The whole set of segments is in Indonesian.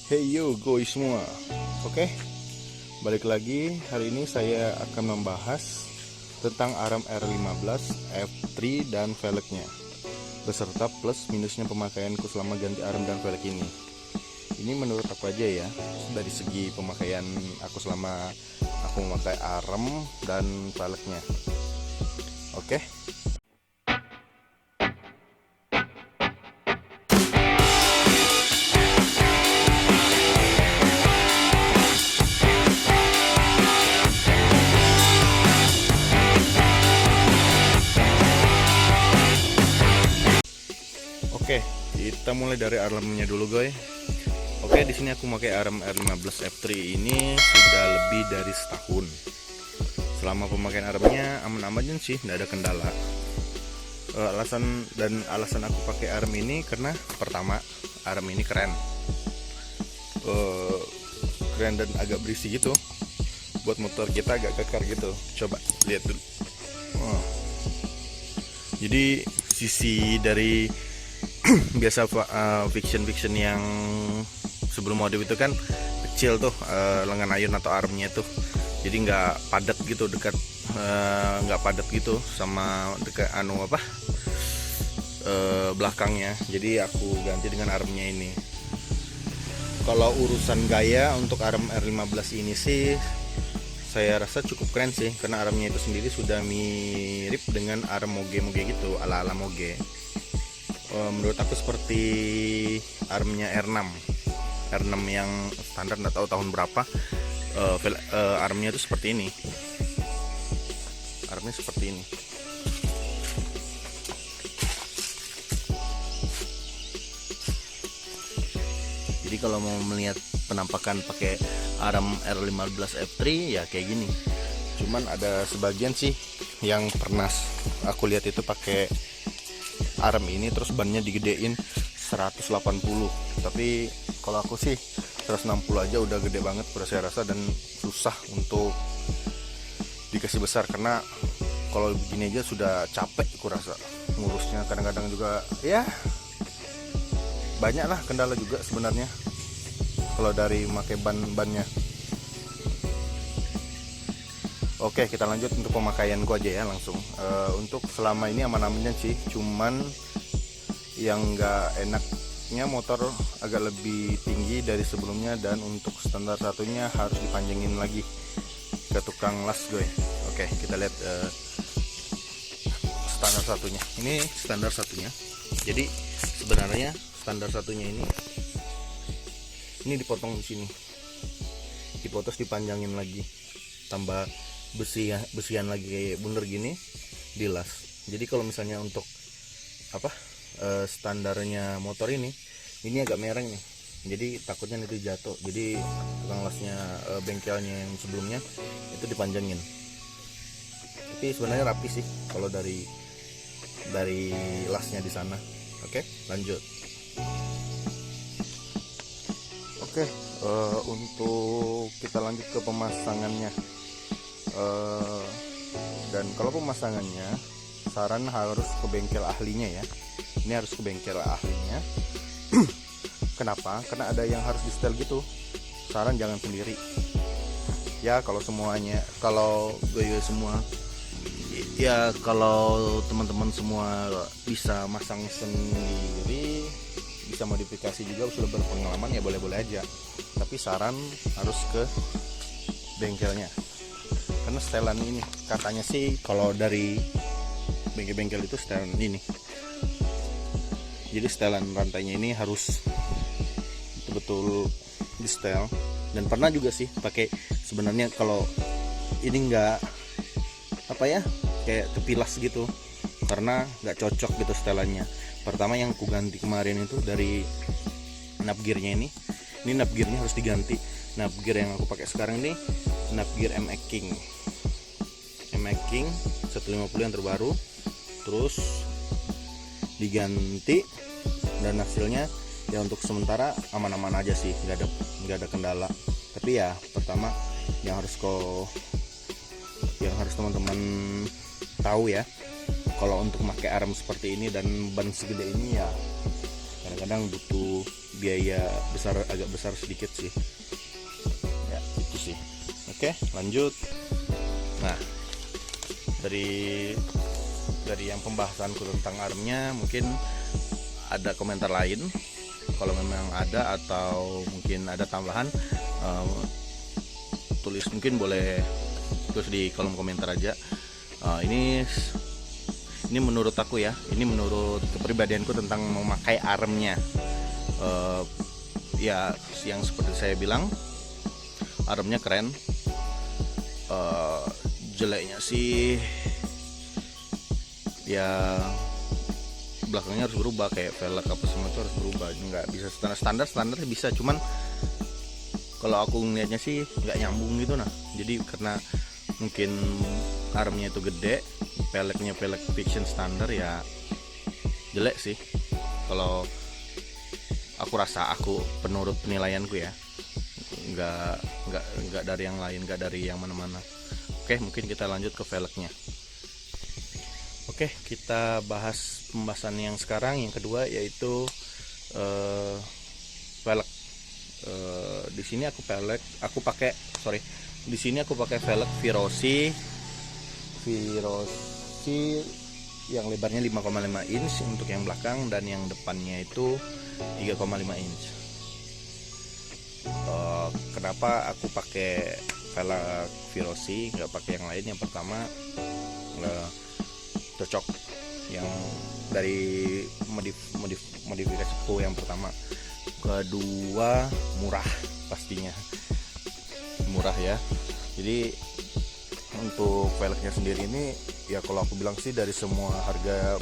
Hey yo guys semua. Oke, balik lagi. Hari ini saya akan membahas tentang ARAM R15 F3 dan velgnya, beserta plus minusnya pemakaianku selama ganti ARAM dan velg ini. Ini menurut aku aja ya, dari segi pemakaian aku selama aku memakai ARAM dan velgnya. Oke. Oke, kita mulai dari ARAM-nya dulu, guys. Oke, di sini aku pakai ARAM R15 F3 ini sudah lebih dari setahun. Selama pemakaian ARAM-nya aman-aman sih, tidak ada kendala. Alasan aku pakai ARAM ini karena pertama, ARAM ini keren. Keren dan agak berisi gitu. Buat motor kita agak kekar gitu. Coba lihat dulu. Jadi sisi dari biasa fiction yang sebelum modif itu kan kecil tuh, lengan ayun atau armnya tuh, jadi nggak padat gitu, nggak padat gitu sama dekat belakangnya. Jadi aku ganti dengan armnya ini. Kalau urusan gaya untuk ARAM R15 ini sih saya rasa cukup keren sih, karena armnya itu sendiri sudah mirip dengan ARAM moge gitu, ala moge. Menurut aku seperti ARM-nya R6 yang standar, nggak tahu tahun berapa. ARM-nya itu seperti ini, ARM-nya seperti ini. Jadi kalau mau melihat penampakan pakai ARAM R15 F3 ya kayak gini. Cuman ada sebagian sih yang pernah aku lihat itu pakai ARAM ini terus bannya digedein 180, tapi kalau aku sih 160 aja udah gede banget saya rasa, dan susah untuk dikasih besar, karena kalau begini aja sudah capek aku rasa ngurusnya. Kadang-kadang juga ya banyak lah kendala juga sebenarnya kalau dari memakai bannya. Oke, kita lanjut untuk pemakaian gua aja ya langsung. Untuk selama ini aman-amannya sih, cuman yang nggak enaknya motor agak lebih tinggi dari sebelumnya, dan untuk standar satunya harus dipanjangin lagi ke tukang las gue. Oke, kita lihat standar satunya. Ini standar satunya. Jadi sebenarnya standar satunya ini dipotong di sini, dipotong, dipanjangin lagi, tambah besian lagi kayak bundar gini, dilas. Jadi kalau misalnya untuk standarnya motor ini agak mereng nih, jadi takutnya itu jatuh. Jadi tukang lasnya, bengkelnya yang sebelumnya itu dipanjangin. Tapi sebenarnya rapi sih kalau dari lasnya di sana. Oke, lanjut. Oke, untuk kita lanjut ke pemasangannya. Dan kalau pemasangannya, saran harus ke bengkel ahlinya ya. Ini harus ke bengkel ahlinya. Kenapa? Karena ada yang harus di setel gitu. Saran jangan sendiri ya. Kalau gue semua ya, kalau teman-teman semua bisa masang sendiri, bisa modifikasi juga, sudah berpengalaman ya boleh-boleh aja. Tapi saran harus ke bengkelnya, karena setelan ini katanya sih kalau dari bengkel-bengkel itu setelan ini. Jadi setelan rantainya ini harus betul-betul di setel. Dan pernah juga sih pakai, sebenarnya kalau ini nggak kayak kepilas gitu, karena nggak cocok gitu setelannya. Pertama yang ku ganti kemarin itu dari navgearnya ini navgearnya harus diganti. Navgear yang aku pakai sekarang ini navgear MX King 150 yang terbaru, terus diganti, dan hasilnya ya untuk sementara aman-aman aja sih, nggak ada kendala. Tapi ya pertama yang harus teman-teman tahu ya, kalau untuk pakai ARAM seperti ini dan ban segede ini ya kadang-kadang butuh biaya besar, agak besar sedikit sih ya, itu sih. Oke, lanjut. Nah, dari yang pembahasanku tentang armnya, mungkin ada komentar lain. Kalau memang ada atau mungkin ada tambahan, tulis, mungkin boleh tulis di kolom komentar aja. Ini menurut aku ya, ini menurut kepribadianku tentang memakai armnya. Ya, yang seperti saya bilang, armnya keren. Jeleknya sih ya belakangnya harus berubah, kayak velg apa semua itu harus berubah. Nggak bisa standar bisa, cuman kalau aku ngeliatnya sih nggak nyambung gitu. Nah, jadi karena mungkin armnya itu gede, velgnya velg fiction standar, ya jelek sih kalau aku rasa, aku penurut penilaianku ya, nggak dari yang lain, nggak dari yang mana-mana. Oke, mungkin kita lanjut ke velgnya. Oke, kita bahas pembahasan yang sekarang, yang kedua, yaitu velg. Di sini aku pakai velg Virosi yang lebarnya 5,5 inch untuk yang belakang, dan yang depannya itu 3,5 inch. Kenapa aku pakai velg Virosi, nggak pakai yang lain? Yang pertama, cocok yang dari modifikasiku yang pertama. Kedua, murah, pastinya murah ya. Jadi untuk velgnya sendiri ini ya, kalau aku bilang sih dari semua harga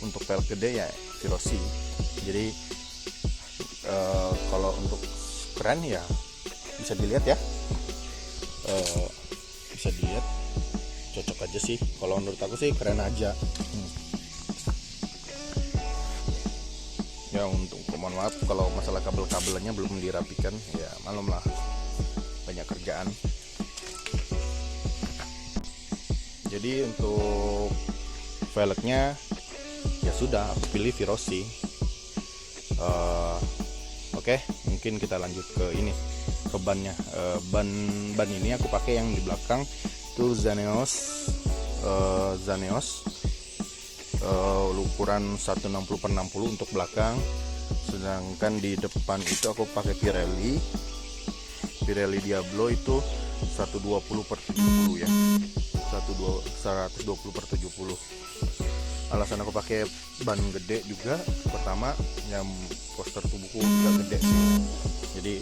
untuk velg gede ya Virosi. Jadi kalau untuk keren ya bisa dilihat ya, bisa dilihat, cocok aja sih. Kalau menurut aku sih keren aja. Ya, untuk mohon maaf kalau masalah kabel-kabelannya belum dirapikan, ya malum lah, banyak kerjaan. Jadi untuk velgnya ya sudah, aku pilih Virosi. Oke, mungkin kita lanjut ke ini, ke bannya. Ban ini aku pakai yang di belakang itu Zaneos ukuran 160/60 untuk belakang. Sedangkan di depan itu aku pakai Pirelli Diablo itu 120/70 ya, 120/70. Alasan aku pakai ban gede juga, pertama yang poster tubuhku juga gede sih, jadi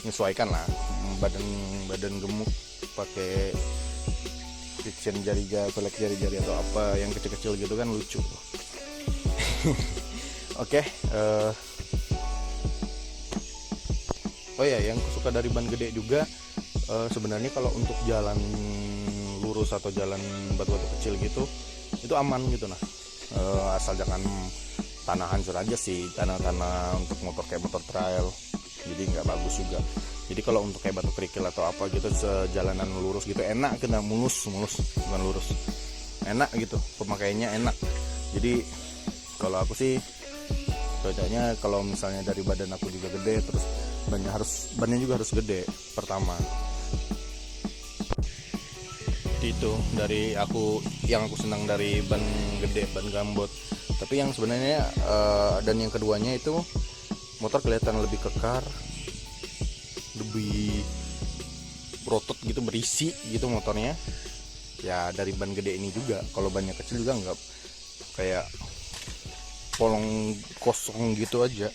menyesuaikan lah. Badan gemuk pakai fiction velg jari-jari atau apa yang kecil-kecil gitu kan lucu. Oke, oh ya, yang aku suka dari ban gede juga, sebenarnya kalau untuk jalan lurus atau jalan batu-batu kecil gitu, itu aman gitu. Nah, asal jangan tanah hancur aja sih, tanah-tanah untuk motor kayak motor trail, jadi nggak bagus juga. Jadi kalau untuk kayak batu kerikil atau apa gitu, sejalanan lurus gitu enak, kena mulus, bukan lurus, enak gitu, pemakaiannya enak. Jadi kalau aku sih cocoknya kalau misalnya dari badan aku juga gede, terus bannya juga harus gede pertama. Itu dari aku, yang aku senang dari ban gede, ban gambot. Tapi yang sebenarnya dan yang keduanya itu motor kelihatan lebih kekar, lebih berotot gitu, berisi gitu motornya. Ya dari ban gede ini juga, kalau bannya kecil juga nggak, kayak polong kosong gitu aja.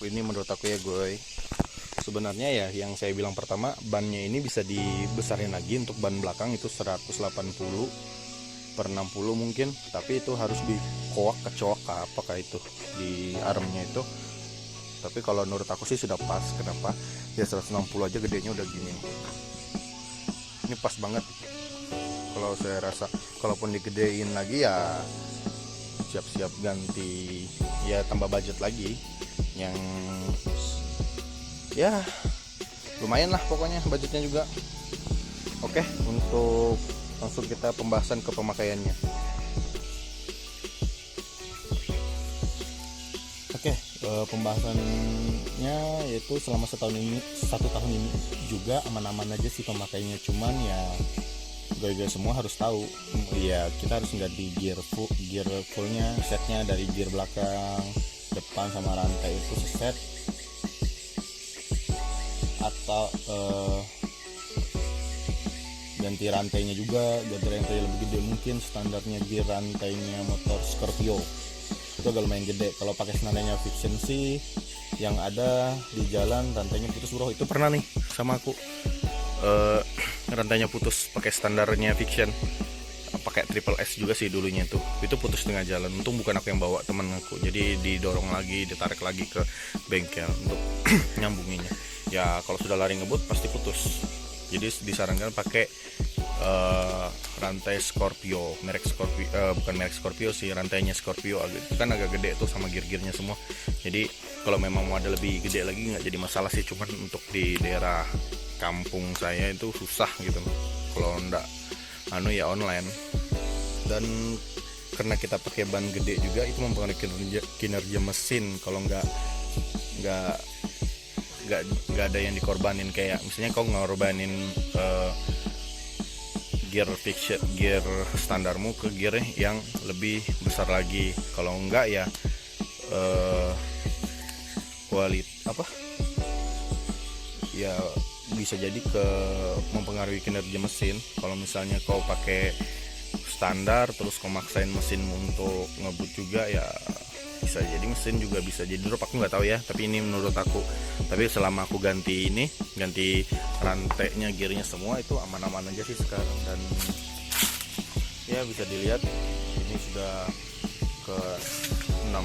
Ini menurut aku ya gue, sebenarnya ya yang saya bilang pertama, bannya ini bisa dibesarin lagi. Untuk ban belakang itu 180/60 mungkin, tapi itu harus kecoak apakah itu di armnya itu. Tapi kalau menurut aku sih sudah pas. Kenapa? Ya 160 aja gedenya udah gini. Ini pas banget. Kalau saya rasa, kalaupun digedein lagi ya siap-siap ganti, ya tambah budget lagi, yang ya lumayan lah pokoknya budgetnya juga. Oke, untuk langsung kita pembahasan ke pemakaiannya. Pembahasannya yaitu selama satu tahun ini juga aman-aman aja sih pemakainya, cuman ya guys semua harus tahu ya kita harus ganti gear fullnya, setnya dari gear belakang, depan sama rantai itu seset, atau ganti rantainya juga, ganti rantai lebih gede, mungkin standarnya gear rantainya motor Scorpio itu agak lumayan gede. Kalau pakai standarnya Fiction sih yang ada di jalan rantainya putus bro, itu pernah nih sama aku, rantainya putus pakai standarnya Fiction, pakai triple S juga sih dulunya itu putus tengah jalan. Untung bukan aku yang bawa, teman aku, jadi didorong lagi, ditarik lagi ke bengkel untuk nyambunginnya. Ya kalau sudah lari ngebut pasti putus, jadi disarankan pakai rantai Scorpio, merek Scorpio, bukan merek Scorpio sih, rantainya Scorpio kan agak gede tuh sama gear-gearnya semua. Jadi kalau memang mau ada lebih gede lagi nggak jadi masalah sih, cuman untuk di daerah kampung saya itu susah gitu kalau ndak ya online. Dan karena kita pakai ban gede juga itu mempengaruhi kinerja mesin. Kalau nggak ada yang dikorbanin, kayak misalnya kau ngorbanin gear standarmu ke gear yang lebih besar lagi. Kalau enggak ya ya bisa jadi mempengaruhi kinerja mesin. Kalau misalnya kau pakai standar terus kau maksain mesinmu untuk ngebut juga, ya bisa jadi mesin juga bisa jadi drop. Aku nggak tahu ya, tapi ini menurut aku. Tapi selama aku ganti rantainya, gearnya semua, itu aman-aman aja sih sekarang. Dan ya bisa dilihat ini sudah ke 6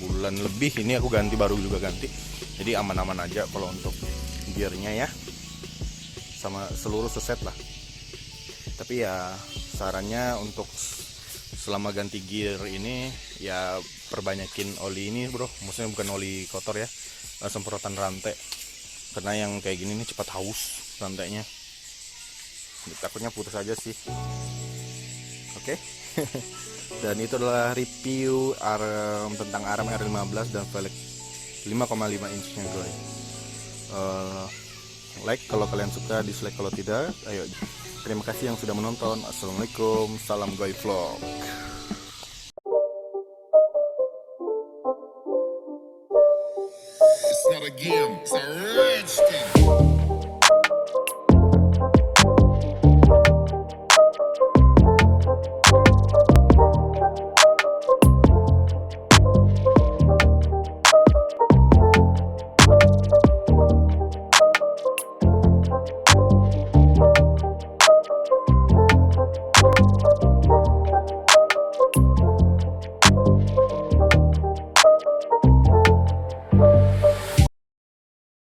bulan lebih ini aku baru juga ganti. Jadi aman-aman aja kalau untuk gearnya ya, sama seluruh seset lah. Tapi ya sarannya untuk selama ganti gear ini ya perbanyakin oli ini bro, maksudnya bukan oli kotor ya, semprotan rantai, karena yang kayak gini nih cepat haus rantainya, takutnya putus aja sih. Oke. Dan itu adalah review tentang Aram R15 dan velg 5,5 inch nya guys. Like kalau kalian suka, dislike kalau tidak. Ayo, terima kasih yang sudah menonton. Assalamualaikum, salam Goy Vlog. It's not a game, it's a